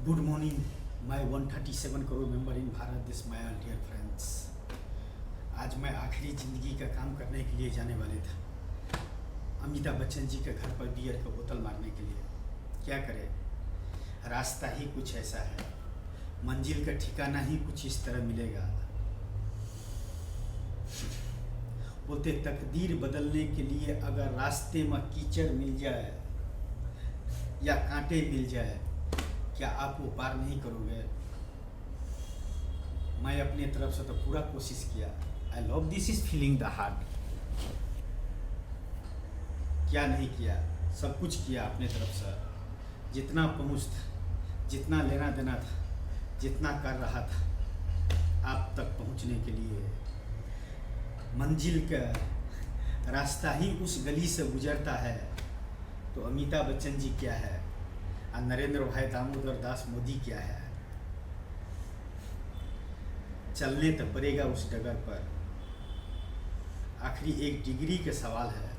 Good morning my 137 crore member in Bharat देश my dear friends. आज मैं आखिरी ज़िंदगी का काम करने के लिए जाने वाले था अमिताभ बच्चन जी के घर पर बियर का बोतल मारने के लिए। क्या करें, रास्ता ही कुछ ऐसा है, मंजिल का ठिकाना ही कुछ इस तरह मिलेगा। बोलते तकदीर बदलने के लिए अगर रास्ते में कीचड़ मिल जाए या कांटे मिल जाए, क्या आप वो पार नहीं करोगे? मैं अपने तरफ से तो पूरा कोशिश किया। आई love this is feeling the heart. क्या नहीं किया, सब कुछ किया अपने तरफ से, जितना पहुँच था, जितना लेना देना था, जितना कर रहा था आप तक पहुँचने के लिए। मंजिल का रास्ता ही उस गली से गुजरता है। तो अमिताभ बच्चन जी क्या है और नरेंद्र भाई दामोदर दास मोदी क्या है? चलने तो पड़ेगा उस डगर पर। आखिरी एक डिग्री के सवाल है।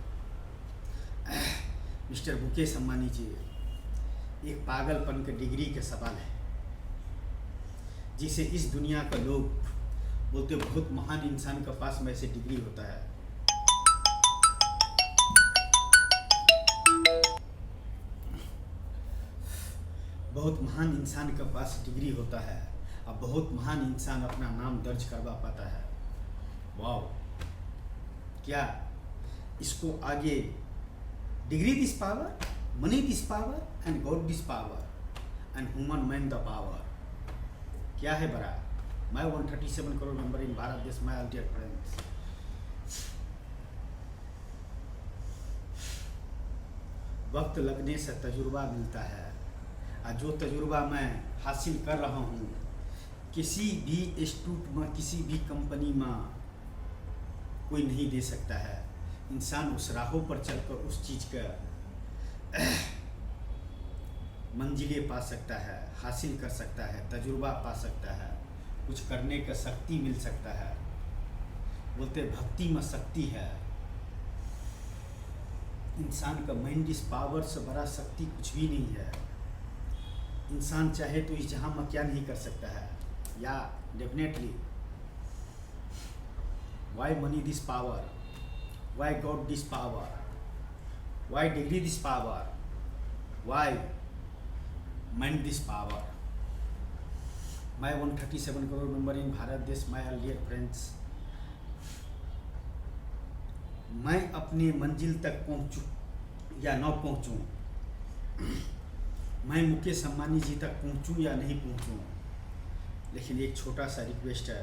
मिस्टर मुकेश अंबानी जी, एक पागलपन के डिग्री के सवाल है जिसे इस दुनिया का लोग बोलते बहुत महान इंसान के पास में ऐसे डिग्री होता है। बहुत महान इंसान के पास डिग्री होता है और बहुत महान इंसान अपना नाम दर्ज करवा पाता है। वाह, क्या इसको आगे degree this power, money this power and God this power and human man the power. क्या है बड़ा? मैं 137 करोड़ मेंबर इन भारत देश माय डियर फ्रेंड्स। वक्त लगने से तजुर्बा मिलता है और जो तजुर्बा मैं हासिल कर रहा हूँ, किसी भी इंस्टीट्यूट में, किसी भी कंपनी में कोई नहीं दे सकता है। इंसान उस राहों पर चलकर उस चीज़ का मंजिलें पा सकता है, हासिल कर सकता है, तजुर्बा पा सकता है, कुछ करने का शक्ति मिल सकता है। बोलते भक्ति में शक्ति है। इंसान का माइंड इस पावर से बड़ा शक्ति कुछ भी नहीं है। इंसान चाहे तो इस जहां में क्या नहीं कर सकता है। या definitely why money this power, why god this power, why degree this power, why mind this power. My 137 crore member in Bharat देश माय डियर फ्रेंड्स। मैं अपने मंजिल तक पहुंचूं या न पहुंचूं, मैं मुकेश अंबानी जी तक पहुंचूं या नहीं पहुंचूं, लेकिन एक छोटा सा रिक्वेस्ट है।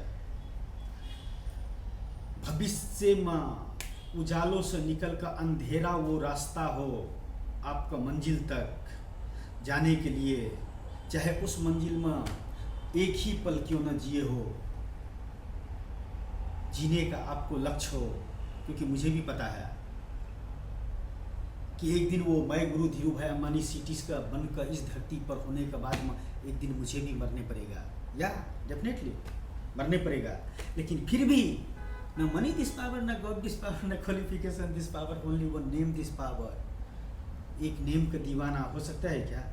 भविष्य में उजालों से निकल कर अंधेरा वो रास्ता हो आपका मंजिल तक जाने के लिए, चाहे उस मंजिल में एक ही पल क्यों न जिए हो, जीने का आपको लक्ष्य हो। क्योंकि मुझे भी पता है कि एक दिन वो मैं गुरु धीरू भाई अंबानी सिटीज का बनकर इस धरती पर होने के बाद में एक दिन मुझे भी मरने पड़ेगा। या डेफिनेटली मरने पड़ेगा, लेकिन फिर भी न मनी दिस पावर, न गॉड दिस पावर, न qualification this power, only one name this power. एक नेम का दीवाना हो सकता है क्या?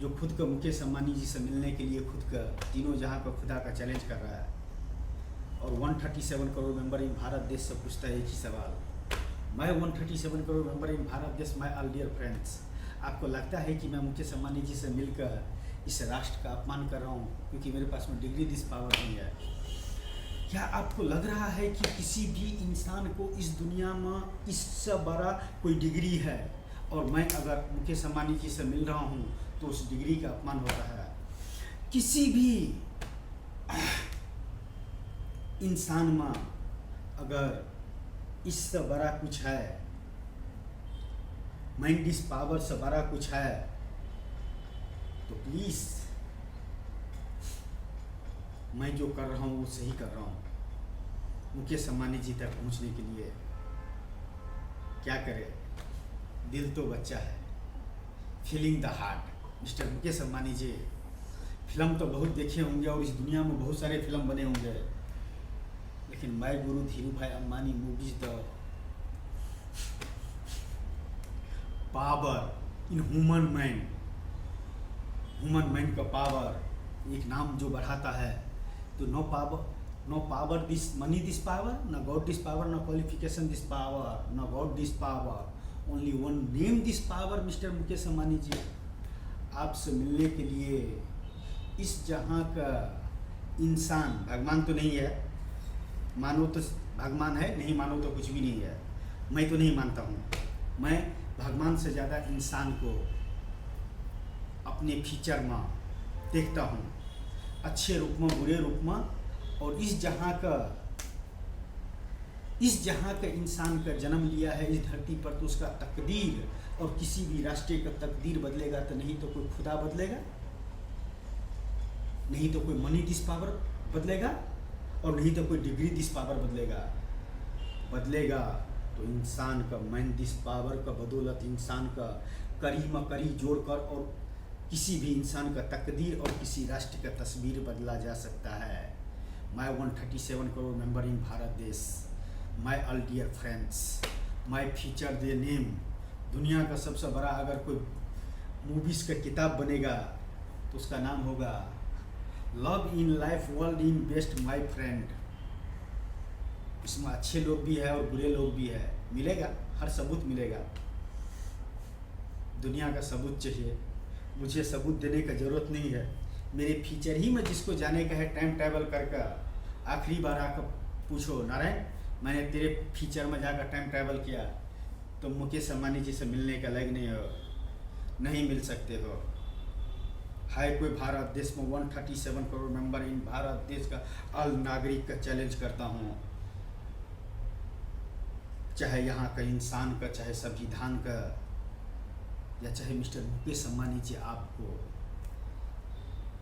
जो खुद का मुकेश अंबानी जी से मिलने के लिए खुद का तीनों जहां का खुदा का चैलेंज कर रहा है और 137 करोड़ मेंबर इन भारत देश से पूछता है एक ही सवाल। मैं 137 करोड़ मेंबर इन भारत देश माय ऑल डियर फ्रेंड्स। आपको लगता है कि मैं मुकेश अंबानी जी से मिलकर इस राष्ट्र का अपमान कर रहा हूँ क्योंकि मेरे पास में डिग्री दिस पावर नहीं है? क्या आपको लग रहा है कि किसी भी इंसान को इस दुनिया में इससे बड़ा कोई डिग्री है और मैं अगर मुकेश अंबानी जी से मिल रहा हूँ तो उस डिग्री का अपमान होता है? किसी भी इंसान में अगर इससे बड़ा कुछ है, माइंड इस पावर से बड़ा कुछ है, तो प्लीज मैं जो कर रहा हूँ वो सही कर रहा हूँ मुकेश अंबानी जी तक पहुँचने के लिए। क्या करे, दिल तो बच्चा है, feeling the heart. Mister Mukesh Ambani ji, film तो बहुत देखे होंगे और इस दुनिया में बहुत सारे फिल्म बने होंगे, लेकिन my guru Dhirubhai Ambani movies the power in human man का पावर एक नाम जो बढ़ाता है। तो no power this money this power, न गॉड दिस पावर, न क्वालिफिकेशन दिस पावर, न God this power, only one name this power. Mister Mukesh Ambani ji, आपसे मिलने के लिए इस जहाँ का इंसान, भगवान तो नहीं है, मानो तो भगवान है, नहीं मानो तो कुछ भी नहीं है, मैं तो नहीं मानता हूँ। मैं भगवान से ज़्यादा इंसान को अपने फीचर में देखता हूँ, अच्छे रूप में, बुरे रूप में। और इस जहाँ का इंसान का जन्म लिया है इस धरती पर, तो उसका तकदीर, और किसी भी राष्ट्र का तकदीर बदलेगा तो नहीं तो कोई खुदा बदलेगा, नहीं तो कोई मनी दिस पावर बदलेगा, और नहीं तो कोई डिग्री दिस पावर बदलेगा तो इंसान का मैन दिस पावर का बदौलत इंसान का करी में करी जोड़कर और किसी भी इंसान का तकदीर और किसी राष्ट्र का तस्वीर बदला जा सकता है। My 137 crore member in Bharat देश, my all dear friends, my future they name. दुनिया का सबसे बड़ा अगर कोई मूवीज़ का किताब बनेगा तो उसका नाम होगा love in life world in best my friend. इसमें अच्छे लोग भी है और बुरे लोग भी है, मिलेगा, हर सबूत मिलेगा। दुनिया का सबूत चाहिए, मुझे सबूत देने का ज़रूरत नहीं है। मेरे फीचर ही में जिसको जाने का है टाइम ट्रैवल करके आखिरी बार आकर पूछो, नारायण मैंने तेरे फीचर में जाकर टाइम ट्रैवल किया, तो मुकेश अंबानी जी से मिलने का लायक नहीं हो, नहीं मिल सकते हो। हाय कोई भारत देश में 137 करोड़ मेंबर इन भारत देश का अल नागरिक का चैलेंज करता हूँ, चाहे यहाँ का इंसान का, चाहे संविधान का, या चाहे मिस्टर मुकेश अंबानी जी आपको।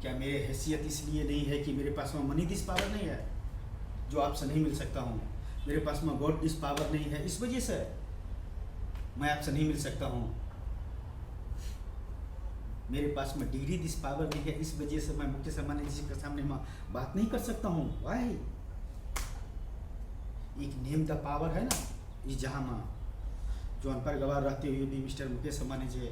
क्या मेरी हैसियत इसलिए नहीं है कि मेरे पास में मनी दिस पावर नहीं है जो आपसे नहीं मिल सकता हूँ, मेरे पास में गॉड दिस पावर नहीं है, इस वजह से मैं आपसे नहीं मिल सकता हूँ। मेरे पास में डिग्री दिस पावर नहीं है, इस वजह से मैं मुकेश अंबानी जी के सामने में बात नहीं कर सकता हूँ। वाई एक नेम द पावर है ना इस जहाँ में, जो अनपढ़ गवार रहते हुए भी मिस्टर मुकेश अंबानी जी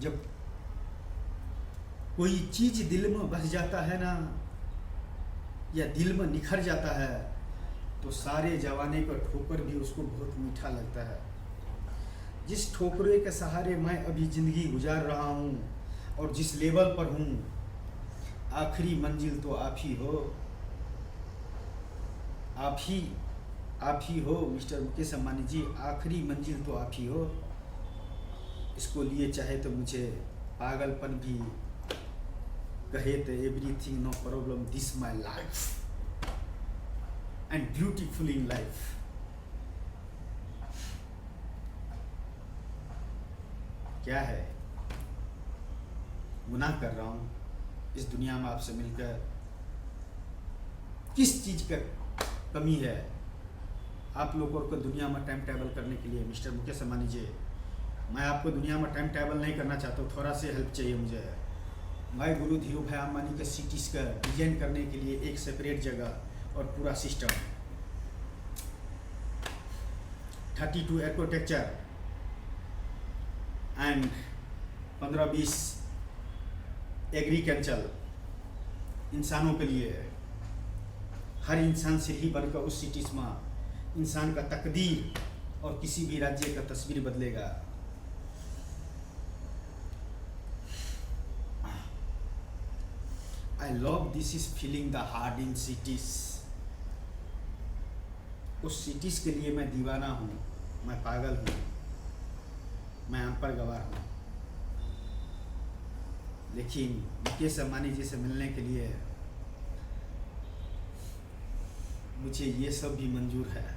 जब कोई चीज दिल में बस जाता है ना, या दिल में निखर जाता है, तो सारे जवाने का ठोकर भी उसको बहुत मीठा लगता है। जिस ठोकरे के सहारे मैं अभी ज़िंदगी गुजार रहा हूँ और जिस लेवल पर हूँ, आखिरी मंजिल तो आप ही हो, आप ही हो मिस्टर मुकेश अंबानी जी, आखिरी मंजिल तो आप ही हो। इसको लिए चाहे तो मुझे पागलपन भी कहे तो everything no problem this my life and beautiful in life. क्या है, गुनाह कर रहा हूँ इस दुनिया में आपसे मिलकर, किस चीज का कमी है आप लोगों को दुनिया में टाइम ट्रैवल करने के लिए। मिस्टर मुकेश अंबानी जी, मैं आपको दुनिया में टाइम ट्रैवल नहीं करना चाहता हूँ, थोड़ा सी हेल्प चाहिए मुझे। मैं गुरु धीरू भाई अंबानी के सिटीज का डिजाइन करने के लिए एक सेपरेट जगह और पूरा सिस्टम, 32 आर्किटेक्चर एंड 15-20 एग्रीकल्चर इंसानों के लिए। हर इंसान से ही बनकर उस सिटीज में इंसान का तकदीर और किसी भी राज्य का तस्वीर बदलेगा। I love this is feeling the heart in cities। उस सिटीज के लिए मैं दीवाना हूँ, मैं पागल हूँ, मैं अनपढ़ गवार हूँ, लेकिन मुकेश अंबानी जी से मिलने के लिए मुझे ये सब भी मंजूर है,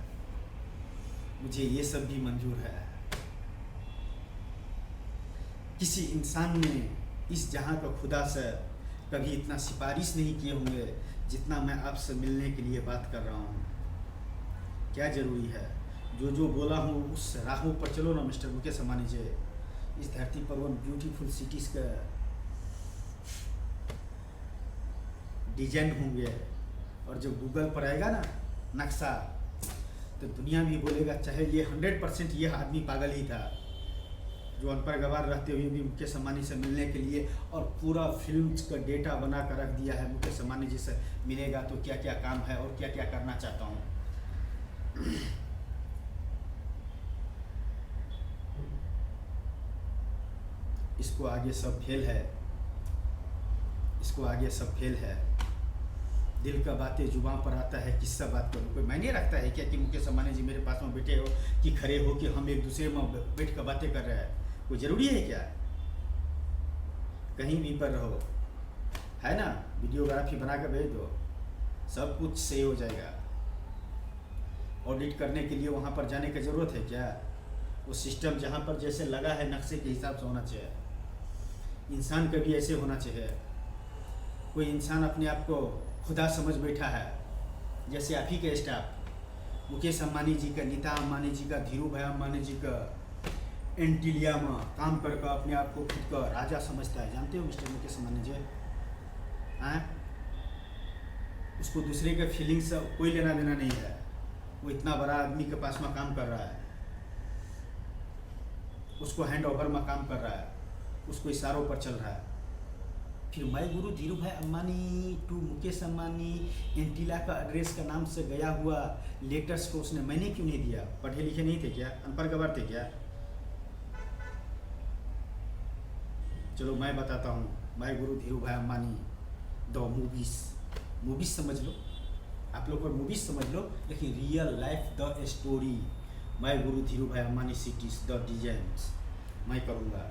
मुझे ये सब भी मंजूर है। किसी इंसान ने इस जहाँ का खुदा से कभी इतना सिफारिश नहीं किए होंगे जितना मैं आपसे मिलने के लिए बात कर रहा हूँ। क्या ज़रूरी है, जो जो बोला हूँ उस राहों पर चलो ना मिस्टर मुकेश अंबानी जी। इस धरती पर वन ब्यूटीफुल सिटीज़ का डिजाइन होंगे, और जब गूगल पर आएगा ना नक्शा, तो दुनिया भी बोलेगा, चाहे ये 100% ये आदमी पागल ही था जो अनपढ़ गवार रहते हुए भी मुकेश अंबानी से मिलने के लिए और पूरा फिल्म का डेटा बना कर रख दिया है, मुकेश अंबानी जी से मिलेगा तो क्या क्या काम है और क्या क्या करना चाहता हूँ। इसको आगे सब फेल है, इसको आगे सब फेल है। दिल का बातें जुबान पर आता है, किससे बात करूँ, कोई मायने रखता है क्या कि मुकेश अंबानी जी मेरे पास में बैठे हो कि खड़े हो कि हम एक दूसरे में बैठ कर बातें कर रहे हैं, कोई ज़रूरी है क्या? कहीं भी पर रहो, है ना, वीडियोग्राफी बना कर भेज दो, सब कुछ सही हो जाएगा। ऑडिट करने के लिए वहाँ पर जाने की ज़रूरत है क्या? वो सिस्टम जहाँ पर जैसे लगा है नक्शे के हिसाब से होना चाहिए। इंसान का भी ऐसे होना चाहिए। कोई इंसान अपने आप को खुदा समझ बैठा है, जैसे आप ही के स्टाफ मुकेश अंबानी जी का, नीता अंबानी जी का, धीरू भाई अंबानी जी का एंटीलिया में काम करके अपने आप को खुद का राजा समझता है। जानते हो मिस्टर मुकेश अंबानी जी, हाँ, उसको दूसरे के फीलिंग से कोई लेना देना नहीं है। वो इतना बड़ा आदमी के पास में काम कर रहा है, उसको हैंड ओवर में काम कर रहा है, उसको इशारों पर चल रहा है। फिर मैं गुरु धीरू भाई अंबानी टू मुकेश अंबानी एंटीला का एड्रेस का नाम से गया हुआ लेटर्स को उसने मैंने क्यों नहीं दिया? पढ़े लिखे नहीं थे क्या? अनपढ़ गवार थे क्या? चलो मैं बताता हूँ, मैं Guru Dhirubhai Ambani the movies समझ लो, आप लोग को मूवीज समझ लो, लेकिन रियल लाइफ द स्टोरी, मैं Guru Dhirubhai Ambani cities the designs मैं करूँगा।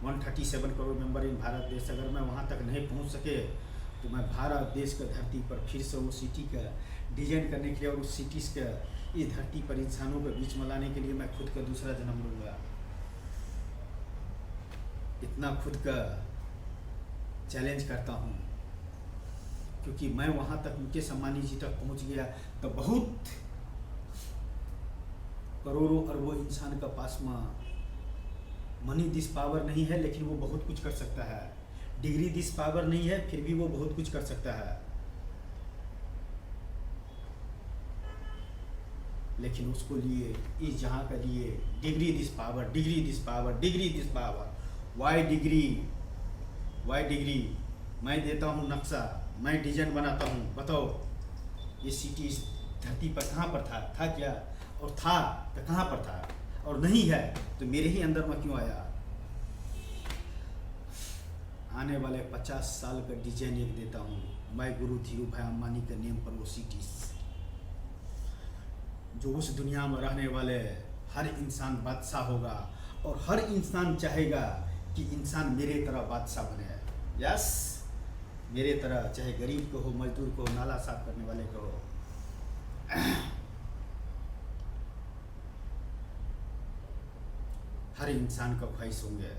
137 करोड़ मेंबर इन भारत देश, अगर मैं वहाँ तक नहीं पहुँच सके तो मैं भारत देश की धरती पर फिर से वो सिटी का डिजाइन करने के लिए और उस सिटीज़ का इस धरती पर इंसानों के बीच में लाने के लिए मैं खुद का दूसरा जन्म लूँगा। इतना खुद का चैलेंज करता हूँ, क्योंकि मैं वहाँ तक मुकेश अंबानी जी तक पहुँच गया तो बहुत करोड़ों अरबों इंसान का पास में मनी दिस पावर नहीं है, लेकिन वो बहुत कुछ कर सकता है। डिग्री दिस पावर नहीं है, फिर भी वो बहुत कुछ कर सकता है। लेकिन उसको लिए, इस जहाँ का लिए degree this power, degree this power, degree this power, why degree मैं देता हूँ नक्शा, मैं डिजाइन बनाता हूँ। बताओ ये सिटी इस धरती पर कहाँ पर था क्या? और था तो कहाँ पर था? और नहीं है तो मेरे ही अंदर में क्यों आया? आने वाले 50 साल का डिजाइन एक देता हूँ मैं गुरु धीरू भाई अंबानी के नेम पर। वो सिटीज जो उस दुनिया में रहने वाले हर इंसान बादशाह होगा और हर इंसान चाहेगा कि इंसान मेरे तरह बादशाह बने। यस, मेरे तरह, चाहे गरीब को हो, मजदूर को हो, नाला साफ करने वाले को हो। हर इंसान का ख्वाहिश होंगे।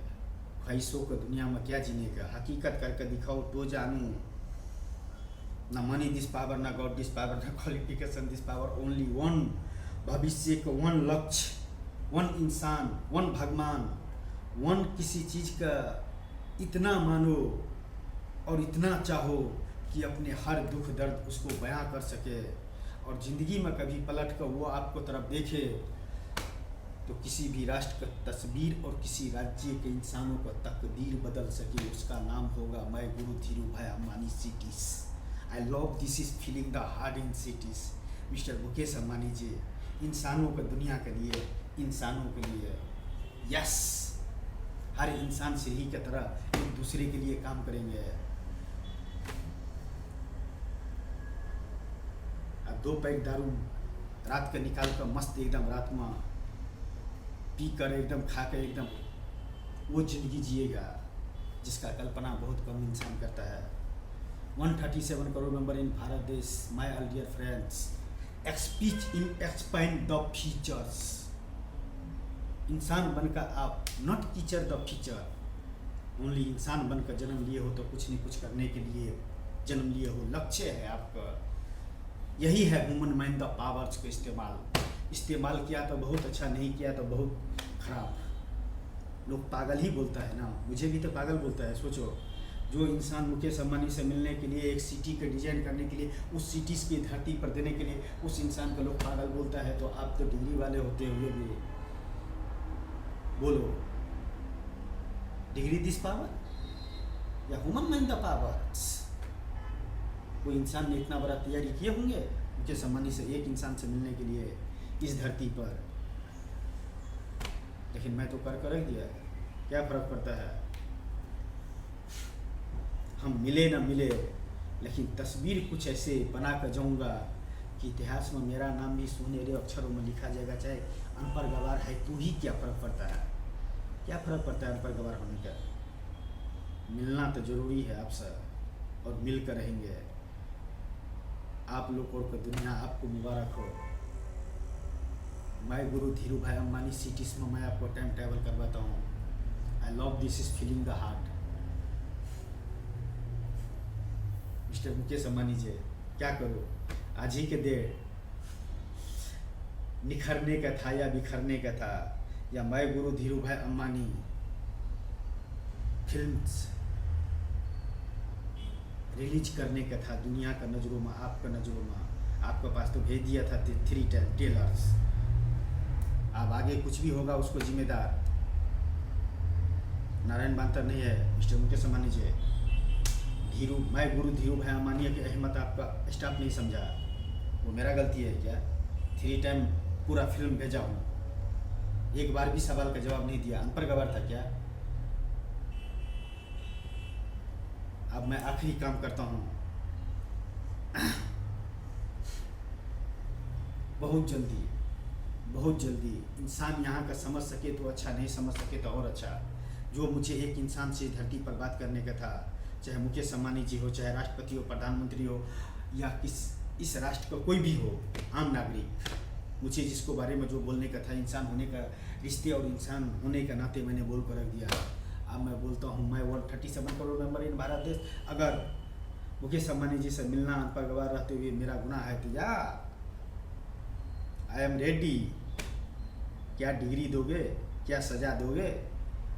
ख्वाहिशों को दुनिया में क्या जीने का, हकीकत करके दिखाओ तो जानूँ। ना मनी दिस पावर, ना गॉड दिस पावर, ना qualification this power, only one भविष्य को, वन लक्ष्य, वन इंसान, वन भगवान, वन किसी चीज़ का इतना मानो और इतना चाहो कि अपने हर दुख दर्द उसको बयां कर सके और ज़िंदगी में कभी पलट कर वो आपको तरफ देखे तो किसी भी राष्ट्र का तस्वीर और किसी राज्य के इंसानों का तकदीर बदल सके। उसका नाम होगा मैं Guru Dhirubhai Ambani cities. I love this is feeling the heart in cities. Mister Mukesh Ambani ji इंसानों का, दुनिया के लिए, इंसानों के लिए, यस, हर इंसान से ही की तरह एक दूसरे के लिए काम करेंगे। अब 2 पैक दारू रात का निकाल कर मस्त एकदम रात में पी कर एकदम खा कर एकदम वो जिंदगी जिएगा जिसका कल्पना बहुत कम इंसान करता है। 137 करोड़ मेंबर इन भारत देश, my all dear friends, expand the features. इंसान बनकर आप, not teacher the feature, only इंसान बनकर जन्म लिए हो तो कुछ नहीं कुछ करने के लिए जन्म लिए हो। लक्ष्य है आपका, यही है वुमन माइंड द पावर्स का इस्तेमाल किया तो बहुत अच्छा, नहीं किया तो बहुत खराब। लोग पागल ही बोलता है ना, मुझे भी तो पागल बोलता है। सोचो जो इंसान मुकेश अंबानी से मिलने के लिए एक सिटी का डिजाइन करने के लिए उस सिटीज़ की धरती पर देने के लिए उस इंसान को लोग पागल बोलता है, तो आप तो डिग्री वाले होते हुए भी बोलो डिग्री दिस पावर या ह्यूमन मैन द पावर्स। कोई इंसान ने इतना बड़ा तैयारी किए होंगे मुकेश अंबानी से एक इंसान से मिलने के लिए इस धरती पर, लेकिन मैं तो कर रख दिया, क्या फर्क पड़ता है। हम मिले ना मिले, लेकिन तस्वीर कुछ ऐसे बना कर जाऊँगा कि इतिहास में मेरा नाम भी सुनहरे अक्षरों में लिखा जाएगा। चाहे अनपढ़ गवार है तो ही क्या फ़र्क पड़ता है, क्या फ़र्क पड़ता है अनपढ़ गवार होने का। मिलना तो ज़रूरी है आपसे और मिल कर रहेंगे। आप लोग को दुनिया आपको मुबारक हो। मैं गुरु धीरू भाई अंबानी सिटीज़ में मैं आपको टाइम ट्रैवल करवाता हूँ। I love this is feeling the heart. Mister Mukesh Ambani ji, क्या करो, आज ही के देर निखरने का था या बिखरने का था, या मैं Guru Dhirubhai Ambani films release करने का था दुनिया का नज़रों में, आपका नज़रों में। आपके पास तो भेज दिया था 3 टेलर्स। अब आगे कुछ भी होगा उसको जिम्मेदार नारायण बांतर नहीं है मिस्टर मुकेश अंबानी जी। मैं गुरु धीरू भाई अंबानी की अहमियत आपका स्टाफ नहीं समझा, वो मेरा गलती है क्या। 3 टाइम पूरा फिल्म भेजा हूँ, एक बार भी सवाल का जवाब नहीं दिया, अनपढ़ गवार था क्या। अब मैं आखिरी काम करता हूँ, बहुत जल्दी इंसान यहाँ का समझ सके तो अच्छा, नहीं समझ सके तो और अच्छा। जो मुझे एक इंसान से धरती पर बात करने का था, चाहे मुकेश अंबानी जी हो, चाहे राष्ट्रपति हो, प्रधानमंत्री हो, या इस राष्ट्र का कोई भी हो, आम नागरिक, मुझे जिसको बारे में जो बोलने का था, इंसान होने का रिश्ते और इंसान होने का नाते मैंने बोल कर रख दिया। अब मैं बोलता हूँ, मैं 137 करोड़ मेंबर इन भारत देश, अगर मुकेश अंबानी जी से मिलना अनपढ़ गवार रहते हुए मेरा गुनाह है तो या आई एम रेडी। क्या डिग्री दोगे, क्या सजा दोगे,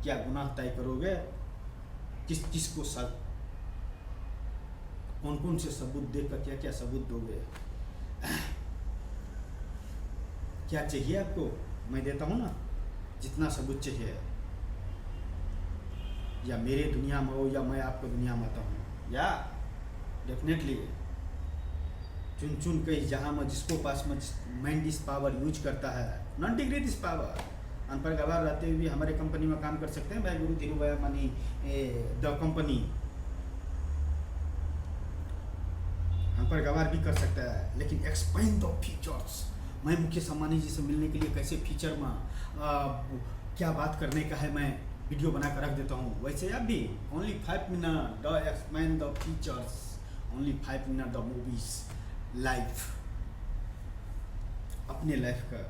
क्या गुनाह तय करोगे, किसको कौन से सबूत देकर क्या सबूत दोगे, क्या चाहिए आपको, मैं देता हूँ ना जितना सबूत चाहिए। या मेरे दुनिया में हो या मैं आपको दुनिया में आता हूँ, या डेफिनेटली चुन कई जहाँ में जिसको पास में माइंड दिस पावर यूज करता है, नॉन डिग्री दिस पावर। अनपढ़ गवार रहते हुए भी हमारे कंपनी में काम कर सकते हैं। भाई गुरु Dhirubhai Ambani the company अनपढ़ गवार भी कर सकता है, लेकिन एक्सप्लेन द फीचर्स। मैं मुकेश अंबानी जी से मिलने के लिए कैसे फीचर में क्या बात करने का है, मैं वीडियो बना कर रख देता हूँ। वैसे आप भी only 5 minute the explain the features, only 5 minute the movies life, अपने लाइफ का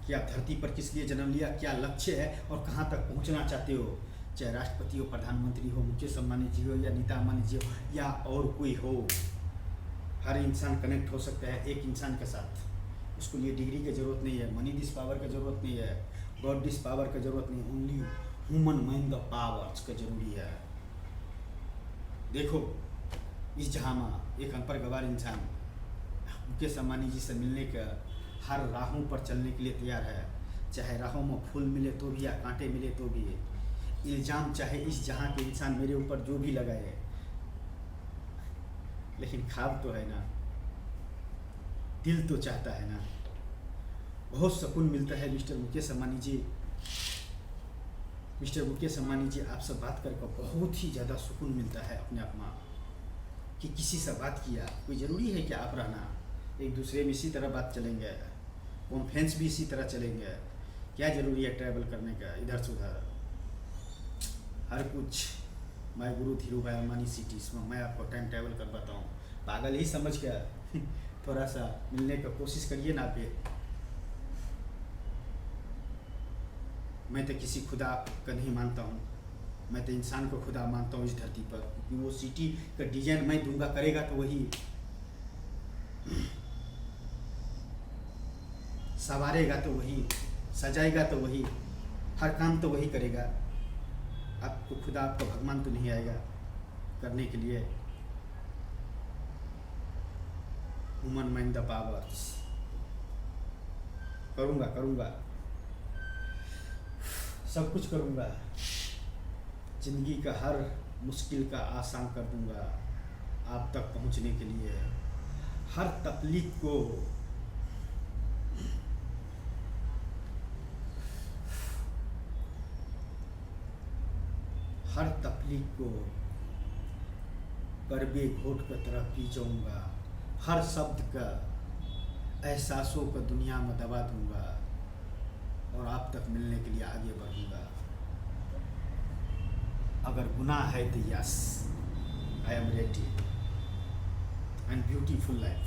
कि आप धरती पर किस लिए जन्म लिया, क्या लक्ष्य है और कहाँ तक पहुँचना चाहते हो। चाहे राष्ट्रपति हो, प्रधानमंत्री हो, मुकेश अंबानी जी हो, या नीता अंबानी जी हो, या और कोई हो, हर इंसान कनेक्ट हो सकता है एक इंसान के साथ। उसको लिए डिग्री की ज़रूरत नहीं है, मनी दिस पावर का ज़रूरत नहीं है, गॉड दिस पावर का ज़रूरत नहीं, only human mind the powers का जरूरी है। देखो इस जहाँ में एक अनपढ़ गवार इंसान मुकेश अंबानी जी से मिलने का हर राहों पर चलने के लिए तैयार है। चाहे राहों में फूल मिले तो भी या कांटे मिले तो भी, इल्ज़ाम चाहे इस जहाँ के इंसान मेरे ऊपर जो भी लगाए, लेकिन ख्वाब तो है ना, दिल तो चाहता है ना। बहुत सुकून मिलता है मिस्टर मुकेश अंबानी जी। मिस्टर मुकेश अंबानी जी, आपसे बात करके बहुत ही ज़्यादा सुकून मिलता है अपने आप में, कि किसी से बात किया। कोई ज़रूरी है कि आप रहना, एक दूसरे में इसी तरह बात चलेंगे, कॉन्फ्रेंस भी इसी तरह चलेंगे। क्या ज़रूरी है ट्रैवल करने का इधर से उधर, हर कुछ। मैं गुरु धीरू भाई अंबानी सिटीज़ में मैं आपको टाइम ट्रैवल करवाता हूँ। पागल ही समझ के थोड़ा सा मिलने का कोशिश करिए ना पे। मैं तो किसी खुदा का नहीं मानता हूँ, मैं तो इंसान को खुदा मानता हूँ इस धरती पर, क्योंकि वो सिटी का डिजाइन मैं दूंगा, करेगा तो वही, संवारेगा तो वही, सजाएगा तो वही, हर काम तो वही करेगा। आपको खुदा, आपका भगवान तो नहीं आएगा। करने के लिए वुमन माइंड द पावर्स करूँगा सब कुछ करूँगा। जिंदगी का हर मुश्किल का आसान कर दूँगा आप तक पहुँचने के लिए। हर तकलीफ को करबे घोट की तरह पी जाऊँगा। हर शब्द का एहसासों को दुनिया में दबा दूँगा और आप तक मिलने के लिए आगे बढ़ूँगा। अगर गुनाह है तो yes, I am ready. And beautiful life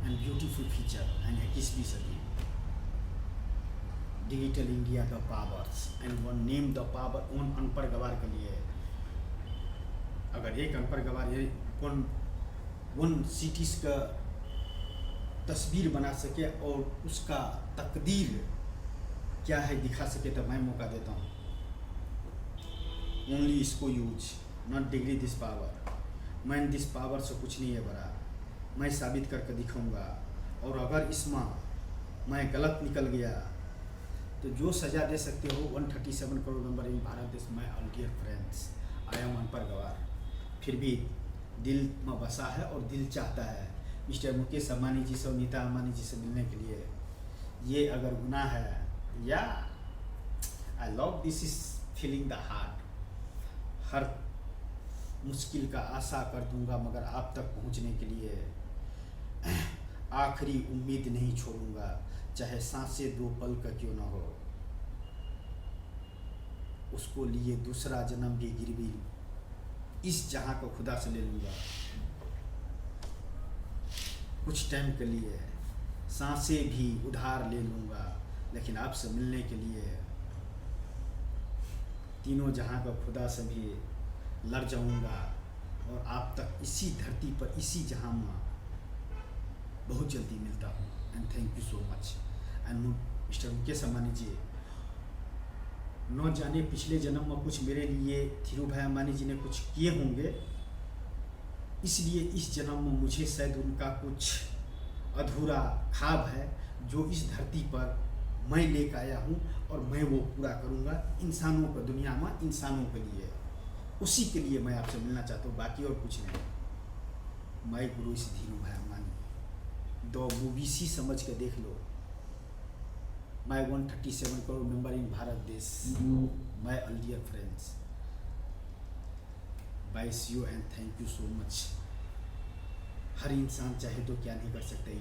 and beautiful future and 21वीं सदी। Digital India the powers and one name the power उन अनपढ़ गवार के लिए। अगर एक अनपढ़ गवार ये उन सिटीज़ का तस्वीर बना सके और उसका तकदीर क्या है दिखा सके तो मैं मौका देता हूँ। ओनली इसको use, not degree this power. मैं दिस पावर से कुछ नहीं है बड़ा, मैं साबित करके दिखाऊंगा। और अगर इसमें मैं गलत निकल गया तो जो सज़ा दे सकते हो 137 करोड़ मेंबर इन भारत देश। My all dear friends, I am अनपढ़ गवार, फिर भी दिल में बसा है और दिल चाहता है मिस्टर मुकेश अंबानी जी से और नीता अंबानी जी से मिलने के लिए। ये अगर गुनाह है या I love this is feeling the heart. हर मुश्किल का आशा कर दूंगा मगर आप तक पहुंचने के लिए आखिरी उम्मीद नहीं छोड़ूंगा, चाहे सांसें 2 पल का क्यों ना हो। उसको लिए दूसरा जन्म भी गिरवी इस जहां को खुदा से ले लूँगा। कुछ टाइम के लिए सांसें भी उधार ले लूँगा, लेकिन आपसे मिलने के लिए तीनों जहां का खुदा से भी लड़ जाऊँगा और आप तक इसी धरती पर इसी जहां में बहुत जल्दी मिलता हूँ। And thank you so much. And mister Mukesh Ambani ji, न जाने पिछले जन्म में कुछ मेरे लिए धीरू भाई अंबानी जी ने कुछ किए होंगे, इसलिए इस जन्म में मुझे शायद उनका कुछ अधूरा ख्वाब है जो इस धरती पर मैं लेकर आया हूँ और मैं वो पूरा करूँगा इंसानों को, दुनिया में इंसानों के लिए। उसी के लिए मैं आपसे मिलना चाहता हूँ, बाकी और कुछ नहीं। मैं गुरु इस धीरू भाई अंबानी 2 मूवी सी समझ के देख लो। My 137 crore member in Bharat desh, my all dear friends, bye you and thank you so much. हर इंसान चाहे तो क्या नहीं कर सकता।